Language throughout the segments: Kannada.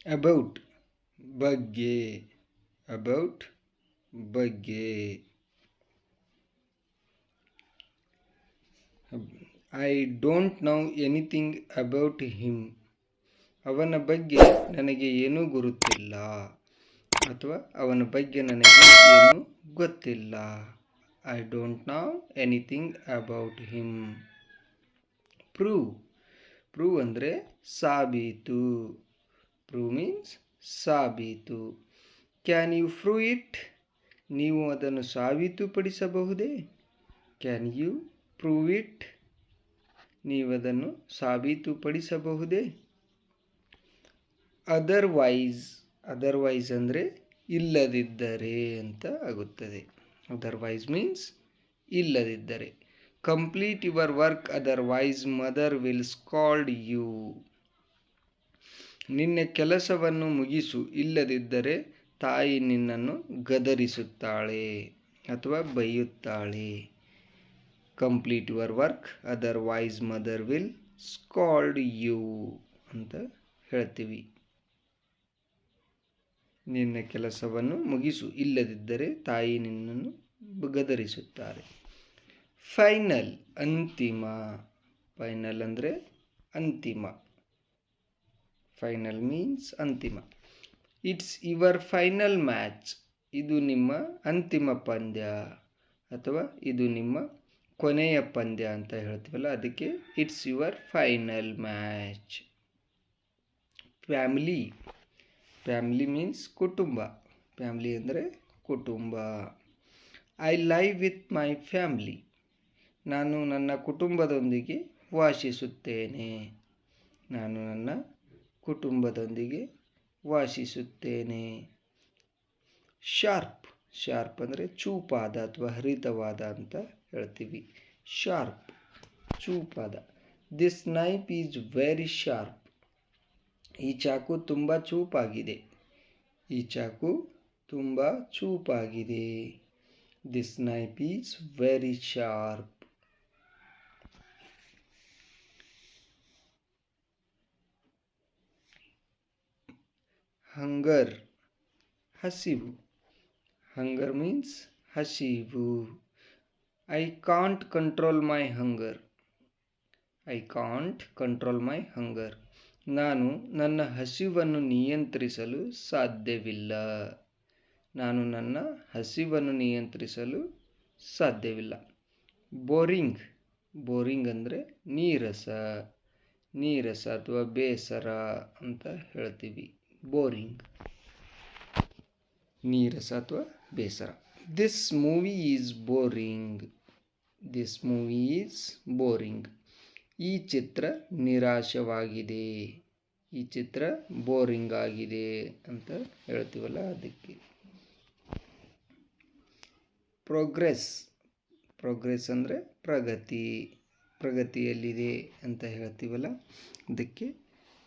ಅಬೌಟ್ ಬಗ್ಗೆ, ಅಬೌಟ್ ಬಗ್ಗೆ. I don't know anything about him. ಅವನ ಬಗ್ಗೆ ನನಗೆ ಏನೂ ಗುರುತಿಲ್ಲ ಅಥವಾ ಅವನ ಬಗ್ಗೆ ನನಗೆ ಏನೂ ಗೊತ್ತಿಲ್ಲ. I don't know anything about him. Prove, prove ಅಂದರೆ ಸಾಬೀತು. ಪ್ರೂವ್ ಮೀನ್ಸ್ ಸಾಬೀತು. Can you prove it? ನೀವು ಅದನ್ನು ಸಾಬೀತುಪಡಿಸಬಹುದೇ? Can you prove it? ನೀವು ಅದನ್ನು ಸಾಬೀತುಪಡಿಸಬಹುದೇ? ಅದರ್ವೈಸ್, ಅದರ್ವೈಸ್ ಅಂದರೆ ಇಲ್ಲದಿದ್ದರೆ ಅಂತ ಆಗುತ್ತದೆ. ಅದರ್ವೈಸ್ ಮೀನ್ಸ್ ಇಲ್ಲದಿದ್ದರೆ. Complete your work otherwise mother will scold you. ನಿನ್ನ ಕೆಲಸವನ್ನು ಮುಗಿಸು, ಇಲ್ಲದಿದ್ದರೆ ತಾಯಿ ನಿನ್ನನ್ನು ಗದರಿಸುತ್ತಾಳೆ ಅಥವಾ ಬೈಯುತ್ತಾಳೆ. Complete your work otherwise mother will scold you ಅಂತ ಹೇಳ್ತೀವಿ. ನಿನ್ನ ಕೆಲಸವನ್ನು ಮುಗಿಸು, ಇಲ್ಲದಿದ್ದರೆ ತಾಯಿ ನಿನ್ನನ್ನು ಗದರಿಸುತ್ತಾರೆ. ಫೈನಲ್, ಅಂತಿಮ. ಫೈನಲ್ ಅಂದರೆ ಅಂತಿಮ. ಫೈನಲ್ ಮೀನ್ಸ್ ಅಂತಿಮ. It's your final match. ಇದು ನಿಮ್ಮ ಅಂತಿಮ ಪಂದ್ಯ ಅಥವಾ ಇದು ನಿಮ್ಮ ಕೊನೆಯ ಪಂದ್ಯ ಅಂತ ಹೇಳ್ತೀವಲ್ಲ, ಅದಕ್ಕೆ it's your final match. Family, family means ಕುಟುಂಬ. ಫ್ಯಾಮಿಲಿ ಅಂದರೆ ಕುಟುಂಬ. I live with my family. ನಾನು ನನ್ನ ಕುಟುಂಬದೊಂದಿಗೆ ವಾಸಿಸುತ್ತೇನೆ. ನಾನು ನನ್ನ ಕುಟುಂಬದೊಂದಿಗೆ ವಾಸಿಸುತ್ತೇನೆ. ಶಾರ್ಪ್, ಶಾರ್ಪ್ ಅಂದರೆ ಚೂಪಾದ ಅಥವಾ ಹರಿತವಾದ ಅಂತ ಹೇಳ್ತೀವಿ. ಶಾರ್ಪ್, ಚೂಪಾದ. This knife is very sharp. ಈ ಚಾಕು ತುಂಬ ಚೂಪಾಗಿದೆ. ಈ ಚಾಕು ತುಂಬ ಚೂಪಾಗಿದೆ. This knife is very sharp. Hunger, ಹಸಿವು. ಹಂಗರ್ ಮೀನ್ಸ್ ಹಸಿವು. I can't control my hunger. I can't control my hunger. ನಾನು ನನ್ನ ಹಸಿವನ್ನು ನಿಯಂತ್ರಿಸಲು ಸಾಧ್ಯವಿಲ್ಲ. ನಾನು ನನ್ನ ಹಸಿವನ್ನು ನಿಯಂತ್ರಿಸಲು ಸಾಧ್ಯವಿಲ್ಲ. ಬೋರಿಂಗ್, ಬೋರಿಂಗ್ ಅಂದರೆ ನೀರಸ, ನೀರಸ ಅಥವಾ ಬೇಸರ ಅಂತ ಹೇಳ್ತೀವಿ. ಬೋರಿಂಗ್, ನೀರಸ ಅಥವಾ ಬೇಸರ. This movie is boring. This movie is boring. ಈ ಚಿತ್ರ ನಿರಾಶವಾಗಿದೆ. ಈ ಚಿತ್ರ ಬೋರಿಂಗ್ ಆಗಿದೆ ಅಂತ ಹೇಳ್ತೀವಲ್ಲ, ಅದಕ್ಕೆ. ಪ್ರೋಗ್ರೆಸ್, ಪ್ರೋಗ್ರೆಸ್ ಅಂದರೆ ಪ್ರಗತಿ, ಪ್ರಗತಿಯಲ್ಲಿದೆ ಅಂತ ಹೇಳ್ತೀವಲ್ಲ, ಅದಕ್ಕೆ.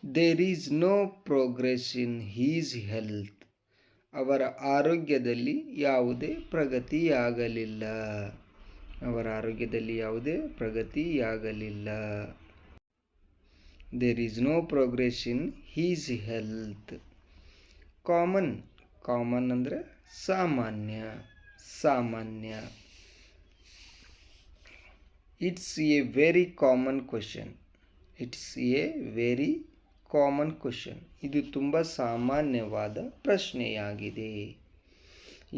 There is no progress in his health. ಅವರ ಆರೋಗ್ಯದಲ್ಲಿ ಯಾವುದೇ ಪ್ರಗತಿಯಾಗಲಿಲ್ಲ. ಅವರ ಆರೋಗ್ಯದಲ್ಲಿ ಯಾವುದೇ ಪ್ರಗತಿಯಾಗಲಿಲ್ಲ. There is no progress in his health. Common, common ಅಂದರೆ ಸಾಮಾನ್ಯ, ಸಾಮಾನ್ಯ. It's a very common question. It's a very common question. ಇದು ತುಂಬ ಸಾಮಾನ್ಯವಾದ ಪ್ರಶ್ನೆಯಾಗಿದೆ.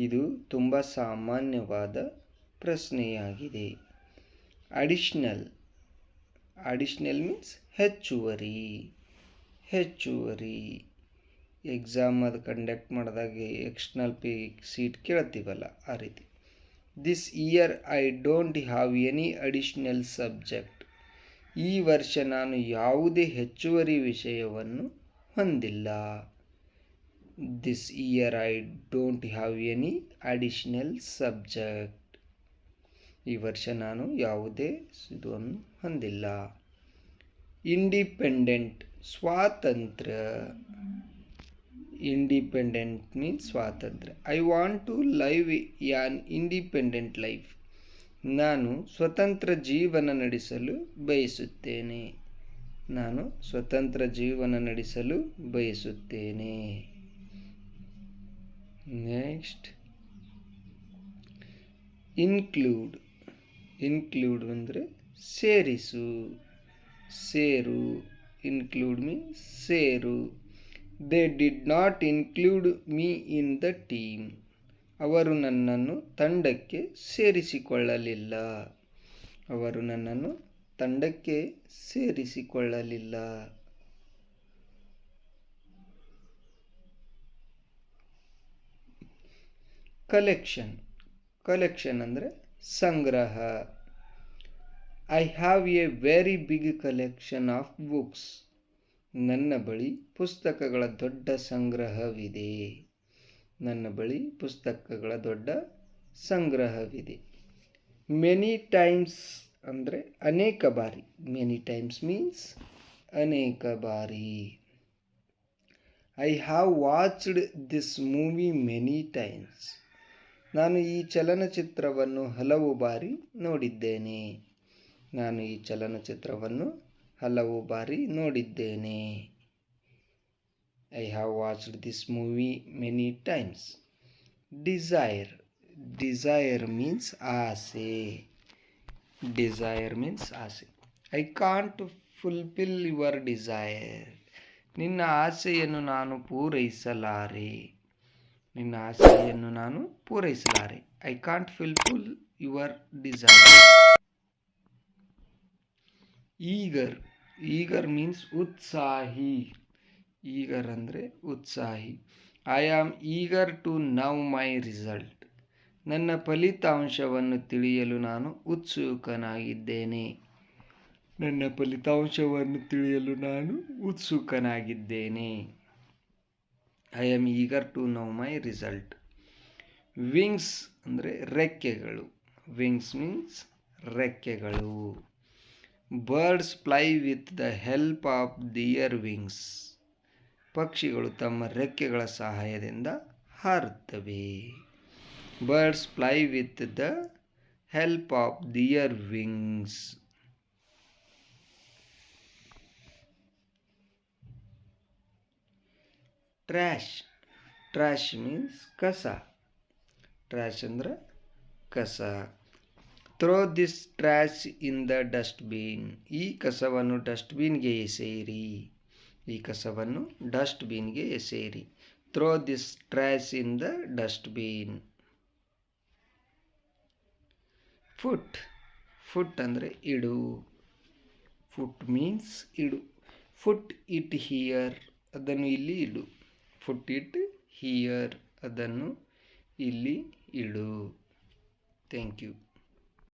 ಇದು ತುಂಬ ಸಾಮಾನ್ಯವಾದ ಪ್ರಶ್ನೆಯಾಗಿದೆ. ಅಡಿಷ್ನಲ್, ಅಡಿಷ್ನಲ್ ಮೀನ್ಸ್ ಹೆಚ್ಚುವರಿ, ಹೆಚ್ಚುವರಿ. ಎಕ್ಸಾಮ್ ಅದು ಕಂಡಕ್ಟ್ ಮಾಡಿದಾಗ ಎಕ್ಸ್ಟರ್ನಲ್ ಸೀಟ್ ಕೇಳ್ತೀವಲ್ಲ, ಆ ರೀತಿ. This year I don't have any additional subject. ಈ ವರ್ಷ ನಾನು ಯಾವುದೇ ಹೆಚ್ಚುವರಿ ವಿಷಯವನ್ನು ಹೊಂದಿಲ್ಲ. This year I don't have any additional subject. ಈ ವರ್ಷ ನಾನು ಯಾವುದೇ ಇದನ್ನು ಹೊಂದಿಲ್ಲ. ಇಂಡಿಪೆಂಡೆಂಟ್, ಸ್ವಾತಂತ್ರ್ಯ. ಇಂಡಿಪೆಂಡೆಂಟ್ ಮೀನ್ಸ್ ಸ್ವಾತಂತ್ರ್ಯ. I want to live on independent life. ನಾನು ಸ್ವತಂತ್ರ ಜೀವನ ನಡೆಸಲು ಬಯಸುತ್ತೇನೆ. ನಾನು ಸ್ವತಂತ್ರ ಜೀವನ ನಡೆಸಲು ಬಯಸುತ್ತೇನೆ. Next, include. ಇನ್ಕ್ಲೂಡ್ ಅಂದರೆ ಸೇರಿಸು, ಸೇರು. ಇನ್ಕ್ಲೂಡ್ ಮೀನ್ಸ್ ಸೇರು. They did not include me in the team. ಅವರು ನನ್ನನ್ನು ತಂಡಕ್ಕೆ ಸೇರಿಸಿಕೊಳ್ಳಲಿಲ್ಲ. ಅವರು ನನ್ನನ್ನು ತಂಡಕ್ಕೆ ಸೇರಿಸಿಕೊಳ್ಳಲಿಲ್ಲ. ಕಲೆಕ್ಷನ್. ಕಲೆಕ್ಷನ್ ಅಂದರೆ ಸಂಗ್ರಹ. I have a very big collection of books. ನನ್ನ ಬಳಿ ಪುಸ್ತಕಗಳ ದೊಡ್ಡ ಸಂಗ್ರಹವಿದೆ. ನನ್ನ ಬಳಿ ಪುಸ್ತಕಗಳ ದೊಡ್ಡ ಸಂಗ್ರಹವಿದೆ. ಮೆನಿ ಟೈಮ್ಸ್ ಅಂದರೆ ಅನೇಕ ಬಾರಿ. ಮೆನಿ ಟೈಮ್ಸ್ ಮೀನ್ಸ್ ಅನೇಕ ಬಾರಿ. I have watched this movie many times. ನಾನು ಈ ಚಲನಚಿತ್ರವನ್ನು ಹಲವು ಬಾರಿ ನೋಡಿದ್ದೇನೆ. ನಾನು ಈ ಚಲನಚಿತ್ರವನ್ನು ಹಲವು ಬಾರಿ ನೋಡಿದ್ದೇನೆ. I have watched this movie many times. Desire. Desire means ಆಸೆ. ಡಿಸೈರ್ ಮೀನ್ಸ್ ಆಸೆ. I can't fulfil your desire. ನಿನ್ನ ಆಸೆಯನ್ನು ನಾನು ಪೂರೈಸಲಾರೆ. ನಿನ್ನ ಆಸೆಯನ್ನು ನಾನು ಪೂರೈಸಲಾರೆ. I can't fulfil your desire. Eager. Eager means ಉತ್ಸಾಹಿ. ಈಗರ್ ಅಂದರೆ ಉತ್ಸಾಹಿ. I am eager to know my result. ನನ್ನ ಫಲಿತಾಂಶವನ್ನು ತಿಳಿಯಲು ನಾನು ಉತ್ಸುಕನಾಗಿದ್ದೇನೆ. ನನ್ನ ಫಲಿತಾಂಶವನ್ನು ತಿಳಿಯಲು ನಾನು ಉತ್ಸುಕನಾಗಿದ್ದೇನೆ. I am eager to know my result. Wings ಅಂದರೆ ರೆಕ್ಕೆಗಳು. ವಿಂಗ್ಸ್ ಮೀನ್ಸ್ ರೆಕ್ಕೆಗಳು. Birds fly with the help of their wings. ಪಕ್ಷಿಗಳು ತಮ್ಮ ರೆಕ್ಕೆಗಳ ಸಹಾಯದಿಂದ ಹಾರುತ್ತವೆ. Birds fly with the help of their wings. Trash. Trash means ಕಸ. ಟ್ರ್ಯಾಶ್ ಅಂದ್ರೆ ಕಸ. Throw this trash in the dustbin. ಈ ಕಸವನ್ನು ಡಸ್ಟ್ಬಿನ್ಗೆ ಎಸೆಯಿರಿ. ಈ ಕಸವನ್ನು ಡಸ್ಟ್ಬಿನ್ಗೆ ಎಸೆಯಿರಿ. Throw this trash in the dustbin. Put. Put ಅಂದರೆ ಇಡು. ಫುಟ್ ಮೀನ್ಸ್ ಇಡು. Put it here. ಅದನ್ನು ಇಲ್ಲಿ ಇಡು. Put it here. ಅದನ್ನು ಇಲ್ಲಿ ಇಡು. Thank you.